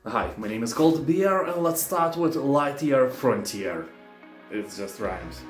Hi, my name is Cold Beer and let's start with Lightyear Frontier. It just rhymes.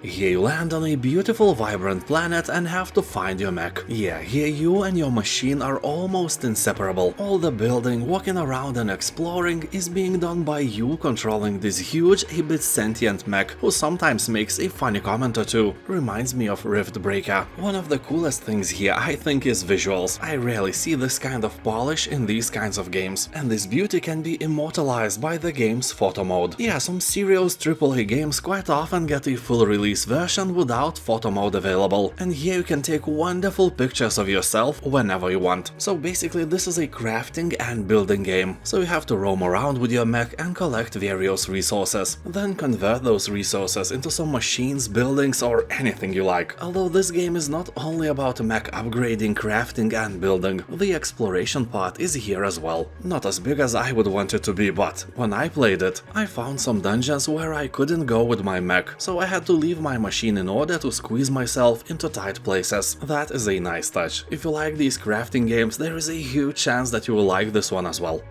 Here you land on a beautiful, vibrant planet and have to find your mech. Yeah, here you and your machine are almost inseparable. All the building, walking around and exploring is being done by you controlling this huge, a bit sentient mech who sometimes makes a funny comment or two. Reminds me of Riftbreaker. One of the coolest things here I think is visuals. I rarely see this kind of polish in these kinds of games, and this beauty can be immortalized by the game's photo mode. Yeah, some serious AAA games quite often get a full release version without photo mode available, and here you can take wonderful pictures of yourself whenever you want. So basically this is a crafting and building game, so you have to roam around with your mech and collect various resources, then convert those resources into some machines, buildings or anything you like. Although this game is not only about mech upgrading, crafting and building, the exploration part is here as well. Not as big as I would want it to be, but when I played it, I found some dungeons where I couldn't go with my mech, so I had to leave my machine in order to squeeze myself into tight places. That is a nice touch. If you like these crafting games, there is a huge chance that you will like this one as well.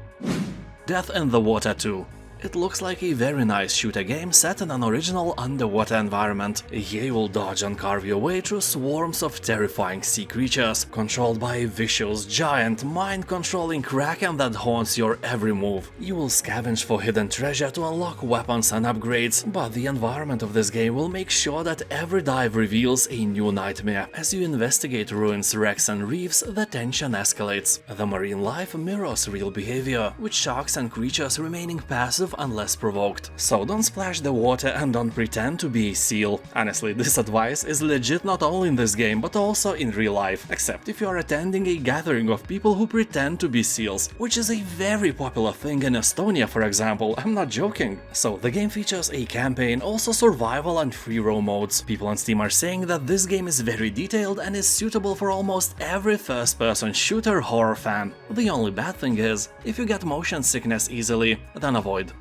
Death in the Water 2. It looks like a very nice shooter game set in an original underwater environment. Here you will dodge and carve your way through swarms of terrifying sea creatures, controlled by a vicious, giant, mind-controlling kraken that haunts your every move. You will scavenge for hidden treasure to unlock weapons and upgrades, but the environment of this game will make sure that every dive reveals a new nightmare. As you investigate ruins, wrecks and reefs, the tension escalates. The marine life mirrors real behavior, with sharks and creatures remaining passive unless provoked. So don't splash the water and don't pretend to be a seal. Honestly, this advice is legit not only in this game but also in real life, except if you are attending a gathering of people who pretend to be seals, which is a very popular thing in Estonia, for example. I'm not joking. So the game features a campaign, also survival and free roam modes. People on Steam are saying that this game is very detailed and is suitable for almost every first-person shooter horror fan. The only bad thing is, if you get motion sickness easily, then avoid.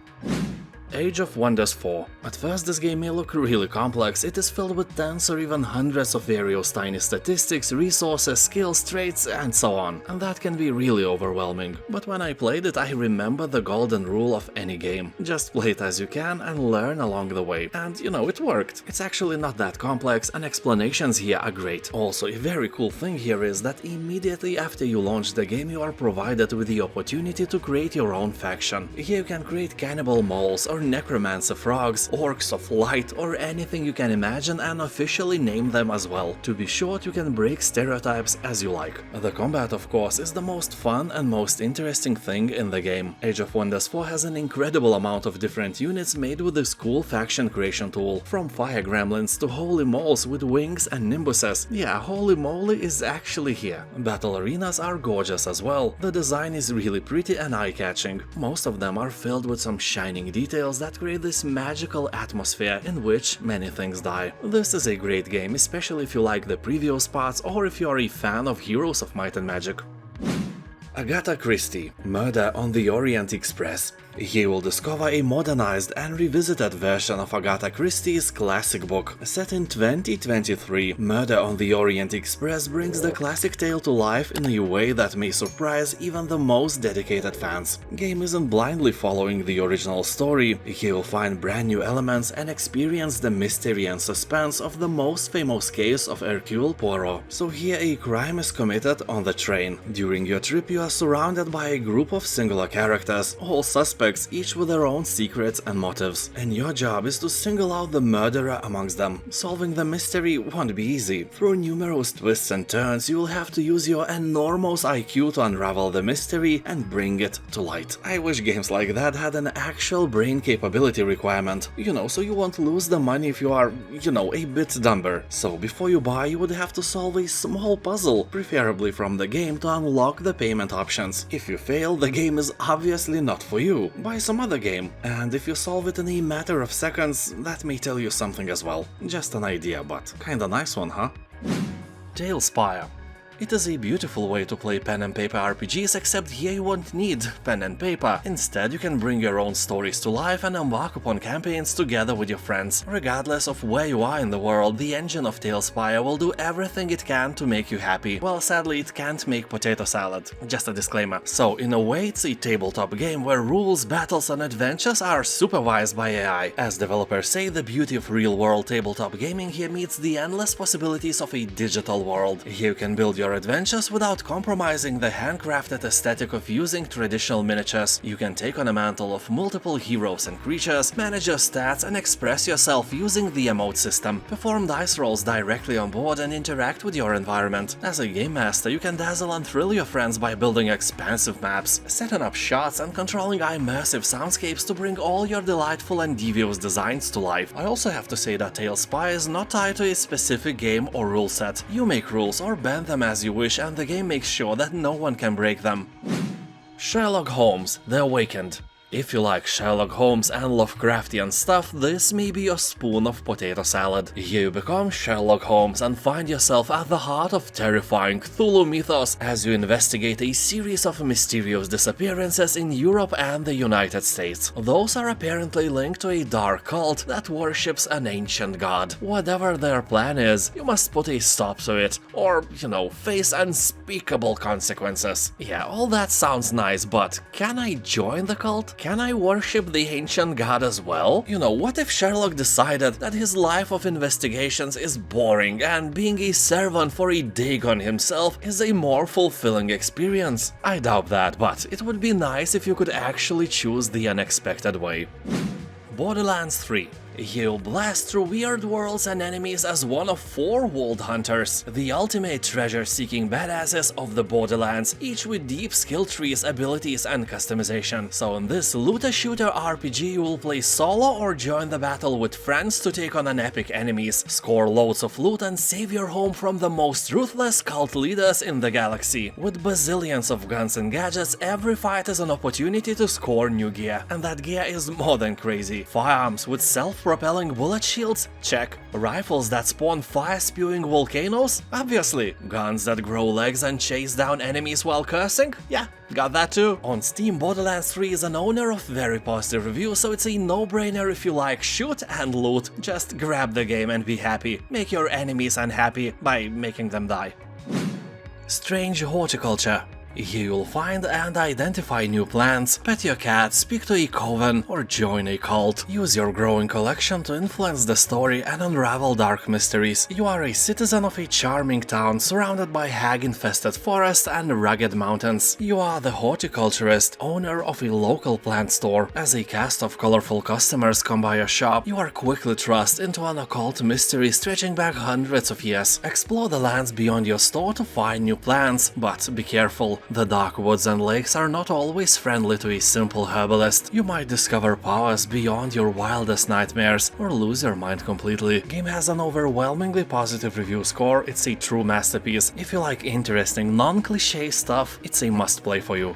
Age of Wonders 4. At first this game may look really complex. It is filled with tens or even hundreds of various tiny statistics, resources, skills, traits and so on, and that can be really overwhelming. But when I played it I remember the golden rule of any game. Just play it as you can and learn along the way. And you know, it worked. It's actually not that complex and explanations here are great. Also, a very cool thing here is that immediately after you launch the game you are provided with the opportunity to create your own faction. Here you can create cannibal moles or necromancer frogs, orcs of light or anything you can imagine and officially name them as well. To be short, you can break stereotypes as you like. The combat, of course, is the most fun and most interesting thing in the game. Age of Wonders 4 has an incredible amount of different units made with this cool faction creation tool, from fire gremlins to holy moles with wings and nimbuses. Yeah, holy moly is actually here. Battle arenas are gorgeous as well. The design is really pretty and eye-catching. Most of them are filled with some shining details that create this magical atmosphere in which many things die. This is a great game, especially if you like the previous parts or if you are a fan of Heroes of Might and Magic. Agatha Christie, Murder on the Orient Express. Here you will discover a modernized and revisited version of Agatha Christie's classic book. Set in 2023, Murder on the Orient Express brings the classic tale to life in a way that may surprise even the most dedicated fans. Game isn't blindly following the original story. Here you'll find brand new elements and experience the mystery and suspense of the most famous case of Hercule Poirot. So here a crime is committed on the train. During your trip you are surrounded by a group of singular characters, all suspects, each with their own secrets and motives, and your job is to single out the murderer amongst them. Solving the mystery won't be easy. Through numerous twists and turns, you will have to use your enormous IQ to unravel the mystery and bring it to light. I wish games like that had an actual brain capability requirement, so you won't lose the money if you are, a bit dumber. So before you buy, you would have to solve a small puzzle, preferably from the game, to unlock the payment options. If you fail, the game is obviously not for you. Buy some other game, and if you solve it in a matter of seconds, that may tell you something as well. Just an idea, but kinda nice one, huh? TaleSpire. It is a beautiful way to play pen and paper RPGs, except here you won't need pen and paper. Instead, you can bring your own stories to life and embark upon campaigns together with your friends. Regardless of where you are in the world, the engine of TaleSpire will do everything it can to make you happy. Well, sadly, it can't make potato salad. Just a disclaimer. So, in a way, it's a tabletop game where rules, battles, and adventures are supervised by AI. As developers say, the beauty of real-world tabletop gaming here meets the endless possibilities of a digital world. Here you can build your adventures without compromising the handcrafted aesthetic of using traditional miniatures. You can take on a mantle of multiple heroes and creatures, manage your stats, and express yourself using the emote system. Perform dice rolls directly on board and interact with your environment. As a game master, you can dazzle and thrill your friends by building expansive maps, setting up shots, and controlling immersive soundscapes to bring all your delightful and devious designs to life. I also have to say that TaleSpire is not tied to a specific game or rule set. You make rules or bend them as you wish, and the game makes sure that no one can break them. Sherlock Holmes: The Awakened. If you like Sherlock Holmes and Lovecraftian stuff, this may be your spoon of potato salad. Here you become Sherlock Holmes and find yourself at the heart of terrifying Cthulhu mythos as you investigate a series of mysterious disappearances in Europe and the United States. Those are apparently linked to a dark cult that worships an ancient god. Whatever their plan is, you must put a stop to it, or, face unspeakable consequences. Yeah, all that sounds nice, but can I join the cult? Can I worship the ancient god as well? What if Sherlock decided that his life of investigations is boring and being a servant for a Dagon himself is a more fulfilling experience? I doubt that, but it would be nice if you could actually choose the unexpected way. Borderlands 3. You blast through weird worlds and enemies as one of 4 world hunters, the ultimate treasure-seeking badasses of the Borderlands, each with deep skill trees, abilities, and customization. So in this looter-shooter RPG, you will play solo or join the battle with friends to take on an epic enemies, score loads of loot, and save your home from the most ruthless cult leaders in the galaxy. With bazillions of guns and gadgets, every fight is an opportunity to score new gear, and that gear is more than crazy. Firearms with self-propelling bullet shields? Check. Rifles that spawn fire-spewing volcanoes? Obviously. Guns that grow legs and chase down enemies while cursing? Yeah, got that too. On Steam, Borderlands 3 is an owner of very positive reviews, so it's a no-brainer if you like shoot and loot. Just grab the game and be happy. Make your enemies unhappy by making them die. Strange Horticulture. Here you'll find and identify new plants, pet your cat, speak to a coven, or join a cult. Use your growing collection to influence the story and unravel dark mysteries. You are a citizen of a charming town surrounded by hag-infested forests and rugged mountains. You are the horticulturist, owner of a local plant store. As a cast of colorful customers come by your shop, you are quickly thrust into an occult mystery stretching back hundreds of years. Explore the lands beyond your store to find new plants, but be careful. The dark woods and lakes are not always friendly to a simple herbalist. You might discover powers beyond your wildest nightmares, or lose your mind completely. Game has an overwhelmingly positive review score. It's a true masterpiece. If you like interesting, non-cliché stuff, it's a must-play for you.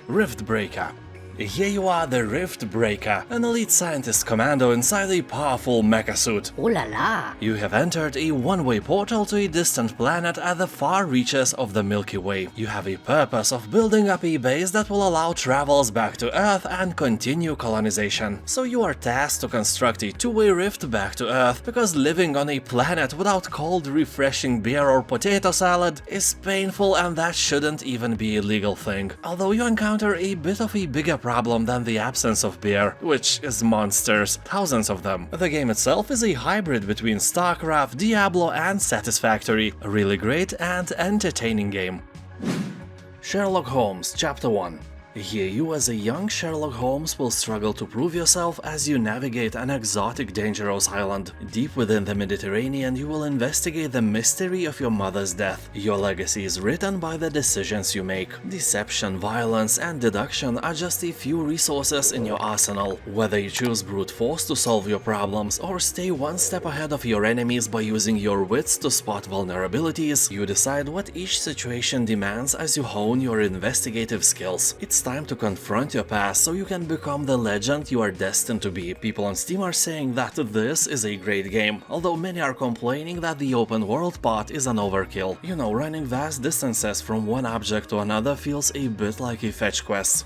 Riftbreaker. Here you are, the Riftbreaker, an elite scientist commando inside a powerful mecha suit. Ooh la la! You have entered a one-way portal to a distant planet at the far reaches of the Milky Way. You have a purpose of building up a base that will allow travels back to Earth and continue colonization. So you are tasked to construct a two-way rift back to Earth, because living on a planet without cold, refreshing beer or potato salad is painful, and that shouldn't even be a legal thing. Although you encounter a bit of a bigger problem than the absence of beer, which is monsters, thousands of them. The game itself is a hybrid between StarCraft, Diablo, and Satisfactory. A really great and entertaining game. Sherlock Holmes Chapter 1. Here you as a young Sherlock Holmes will struggle to prove yourself as you navigate an exotic, dangerous island. Deep within the Mediterranean, you will investigate the mystery of your mother's death. Your legacy is written by the decisions you make. Deception, violence, and deduction are just a few resources in your arsenal. Whether you choose brute force to solve your problems or stay one step ahead of your enemies by using your wits to spot vulnerabilities, you decide what each situation demands as you hone your investigative skills. It's time to confront your past so you can become the legend you are destined to be. People on Steam are saying that this is a great game, although many are complaining that the open world part is an overkill. You know, running vast distances from one object to another feels a bit like a fetch quest.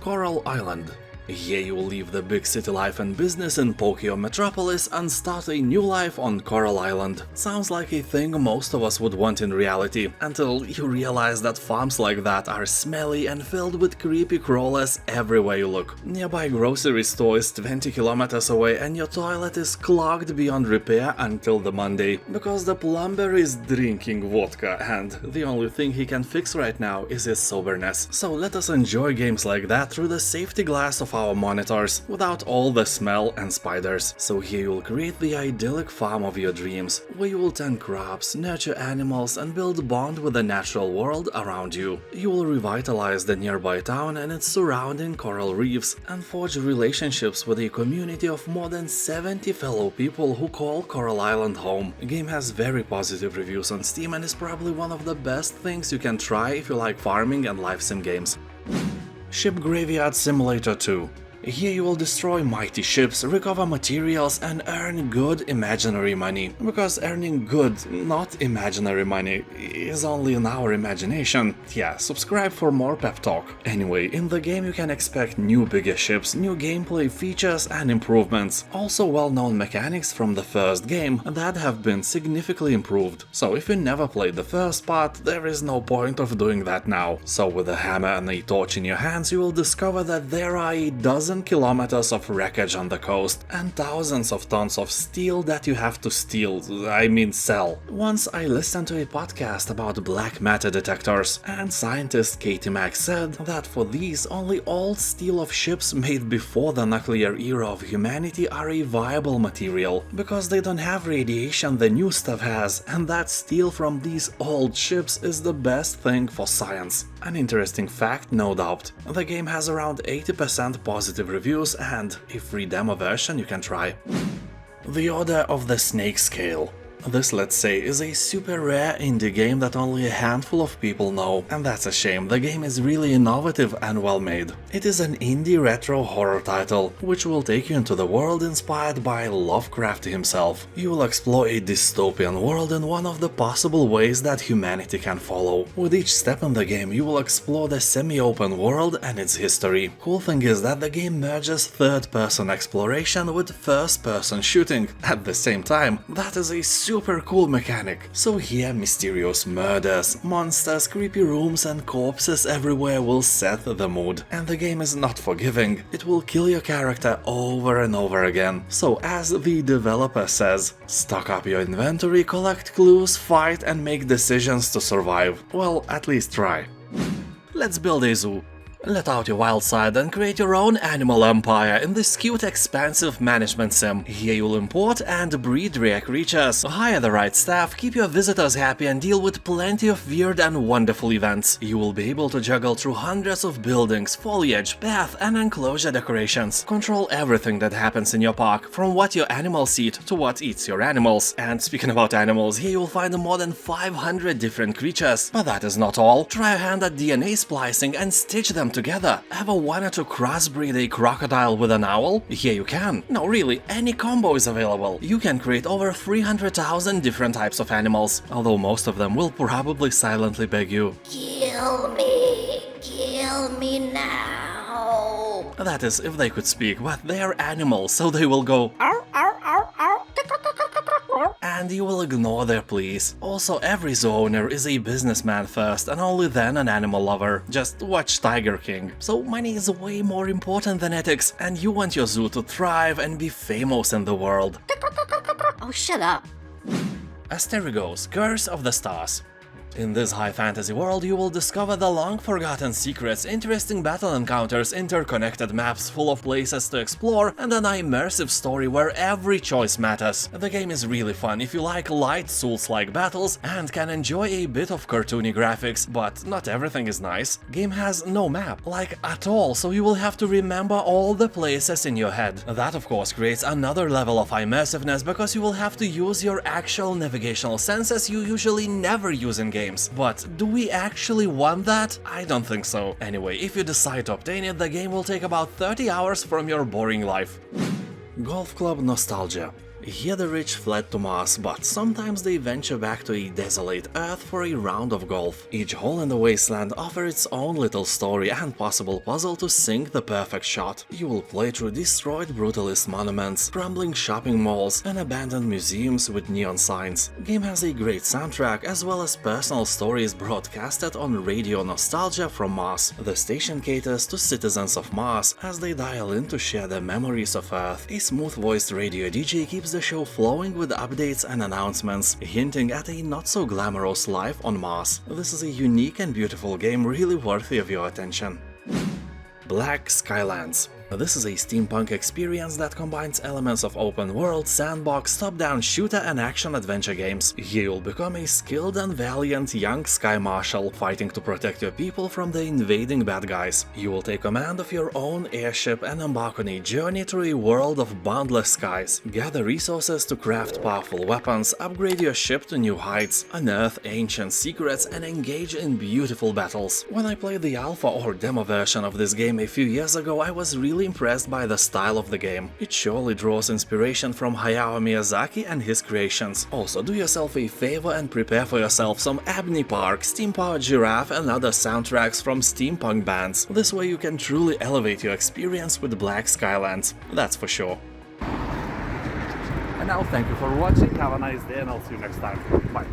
Coral Island. Here you will leave the big city life and business in Pokio Metropolis and start a new life on Coral Island. Sounds like a thing most of us would want in reality, until you realize that farms like that are smelly and filled with creepy crawlers everywhere you look. Nearby grocery store is 20 kilometers away and your toilet is clogged beyond repair until the Monday, because the plumber is drinking vodka and the only thing he can fix right now is his soberness. So let us enjoy games like that through the safety glass of our monitors, without all the smell and spiders. So here you'll create the idyllic farm of your dreams, where you will tend crops, nurture animals and build a bond with the natural world around you. You will revitalize the nearby town and its surrounding coral reefs, and forge relationships with a community of more than 70 fellow people who call Coral Island home. The game has very positive reviews on Steam and is probably one of the best things you can try if you like farming and life sim games. Ship Graveyard Simulator 2. Here you will destroy mighty ships, recover materials and earn good imaginary money. Because earning good, not imaginary money, is only in our imagination. Yeah, subscribe for more pep talk. Anyway, in the game you can expect new bigger ships, new gameplay features and improvements. Also well-known mechanics from the first game that have been significantly improved. So if you never played the first part, there is no point of doing that now. So with a hammer and a torch in your hands you will discover that there are a dozen kilometers of wreckage on the coast and thousands of tons of steel that you have to sell. Once I listened to a podcast about black matter detectors, and scientist Katie Mack said that for these only old steel of ships made before the nuclear era of humanity are a viable material, because they don't have radiation the new stuff has, and that steel from these old ships is the best thing for science. An interesting fact, no doubt. The game has around 80% positive reviews and a free demo version you can try. The Order of the Snake Scale. This, let's say, is a super rare indie game that only a handful of people know, and that's a shame. The game is really innovative and well made. It is an indie retro horror title, which will take you into the world inspired by Lovecraft himself. You will explore a dystopian world in one of the possible ways that humanity can follow. With each step in the game, you will explore the semi-open world and its history. Cool thing is that the game merges third-person exploration with first-person shooting at the same time. That is a super cool mechanic. So here mysterious murders, monsters, creepy rooms and corpses everywhere will set the mood. And the game is not forgiving. It will kill your character over and over again. So as the developer says, stock up your inventory, collect clues, fight and make decisions to survive. Well, at least try. Let's build a zoo. Let out your wild side and create your own animal empire in this cute expansive management sim. Here you'll import and breed rare creatures, hire the right staff, keep your visitors happy and deal with plenty of weird and wonderful events. You will be able to juggle through hundreds of buildings, foliage, path and enclosure decorations. Control everything that happens in your park, from what your animals eat to what eats your animals. And speaking about animals, here you'll find more than 500 different creatures. But that is not all. Try a hand at DNA splicing and stitch them together. Ever wanted to crossbreed a crocodile with an owl? Here you can. No, really, any combo is available. You can create over 300,000 different types of animals, although most of them will probably silently beg you, kill me now. That is, if they could speak, but they are animals, so they will go ow, ow, ow, ow, and you will ignore their pleas. Also, every zoo owner is a businessman first and only then an animal lover. Just watch Tiger King. So money is way more important than ethics, and you want your zoo to thrive and be famous in the world. Oh, shut up. Asterigos, Curse of the Stars. In this high fantasy world, you will discover the long-forgotten secrets, interesting battle encounters, interconnected maps full of places to explore, and an immersive story where every choice matters. The game is really fun if you like light Souls-like battles and can enjoy a bit of cartoony graphics, but not everything is nice. Game has no map, like at all, so you will have to remember all the places in your head. That of course creates another level of immersiveness because you will have to use your actual navigational senses you usually never use in games. games. But do we actually want that? I don't think so. Anyway, if you decide to obtain it, the game will take about 30 hours from your boring life. Golf Club Nostalgia. Here the rich fled to Mars, but sometimes they venture back to a desolate Earth for a round of golf. Each hole in the wasteland offers its own little story and possible puzzle to sink the perfect shot. You will play through destroyed brutalist monuments, crumbling shopping malls, and abandoned museums with neon signs. Game has a great soundtrack as well as personal stories broadcasted on Radio Nostalgia from Mars. The station caters to citizens of Mars as they dial in to share their memories of Earth. A smooth-voiced radio DJ keeps the show flowing with updates and announcements, hinting at a not-so-glamorous life on Mars. This is a unique and beautiful game really worthy of your attention. Black Skylands. This is a steampunk experience that combines elements of open world, sandbox, top-down shooter and action-adventure games. Here you'll become a skilled and valiant young sky marshal, fighting to protect your people from the invading bad guys. You will take command of your own airship and embark on a journey through a world of boundless skies. Gather resources to craft powerful weapons, upgrade your ship to new heights, unearth ancient secrets and engage in beautiful battles. When I played the alpha or demo version of this game a few years ago, I was really impressed by the style of the game. It surely draws inspiration from Hayao Miyazaki and his creations. Also, do yourself a favor and prepare for yourself some Abney Park, Steam Powered Giraffe and other soundtracks from steampunk bands. This way you can truly elevate your experience with Black Skylands, that's for sure. And now thank you for watching, have a nice day and I'll see you next time. Bye.